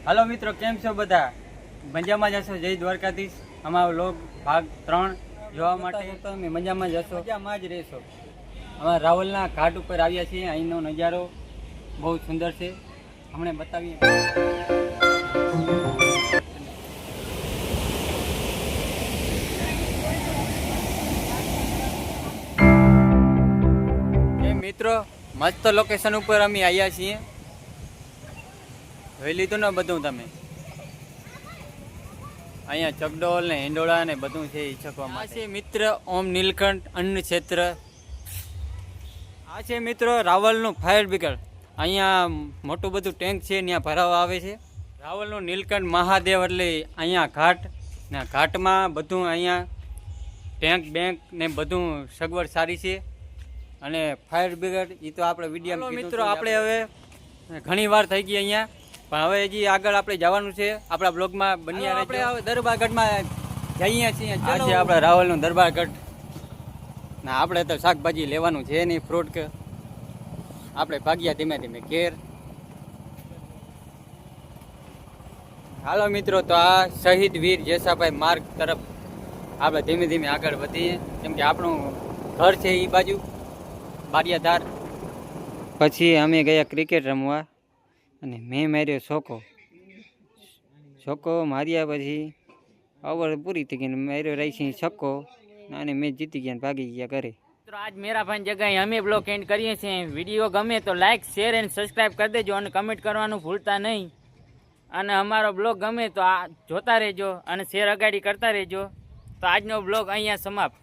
હાલો મિત્રો, કેમ છો બધા? મજામાં જશો? જય દ્વારકાધીશ. અમારો લોગ ભાગ 3 જોવા માટે તમે મજામાં જશો, મજામાં જ રહેશો. અમારા રાવલના ઘાટ ઉપર આવ્યા છીએ. અહીંનો નજારો બહુ સુંદર છે, હમણાં બતાવીએ. મિત્રો, મસ્ત લોકેશન ઉપર અમે આવ્યા છીએ. જોઈ લીધું ને બધું તમે? અહીંયા ચકડોળ ને હિંડોળા ને બધું છે ઈચ્છકવામાં છે. મિત્ર ઓમ નીલકંઠ અન્ન ક્ષેત્ર. આ છે મિત્રો રાવલનું ફાયર બ્રિગેડ. અહીંયા મોટું બધું ટેન્ક છે, ત્યાં ભરાવા આવે છે. રાવલનું નીલકંઠ મહાદેવ એટલે અહીંયા ઘાટ ને ઘાટમાં બધું અહીંયા ટેન્ક બેંક ને બધું સગવડ સારી છે. અને ફાયર બ્રિગેડ એ તો આપણે વિડીયો મિત્રો આપણે હવે ઘણી વાર થઈ ગઈ અહીંયા, પણ હવે હજી આગળ આપણે જવાનું છે. આપણા બ્લોગમાં બન્યા આપણે દરબારગઢમાં જઈએ છીએ. આ છે આપણા રાવલનું દરબારગઢ. ના આપણે તો શાકભાજી લેવાનું છે નહીં, ફ્રૂટ કે આપણે ભાગ્યા ધીમે ધીમે ઘેર. હાલો મિત્રો, તો આ શહીદ વીર જેસાભાઈ માર્ગ તરફ આપણે ધીમે ધીમે આગળ વધીએ, કેમ કે આપણું ઘર છે એ બાજુ બારિયાધાર. પછી અમે ગયા ક્રિકેટ રમવા અને મેં માર્યો છક્કો માર્યા પછી ઓવર પૂરી થઈ ગઈ, માર્યો રાઈસી છક્કો અને મેચ જીતી ગયા, ભાગી ગયા ઘરે. તો આજ મેરા ભાઈ જગ્યાએ અમે બ્લોગ એન્ડ કરીએ છીએ. વિડીયો ગમે તો લાઈક શેર અને સબસ્ક્રાઈબ કરી દેજો અને કમેન્ટ કરવાનું ભૂલતા નહીં. અને અમારો બ્લોગ ગમે તો આ જોતા રહેજો અને શેર અગાડી કરતા રહેજો. તો આજનો બ્લોગ અહીંયા સમાપ્ત.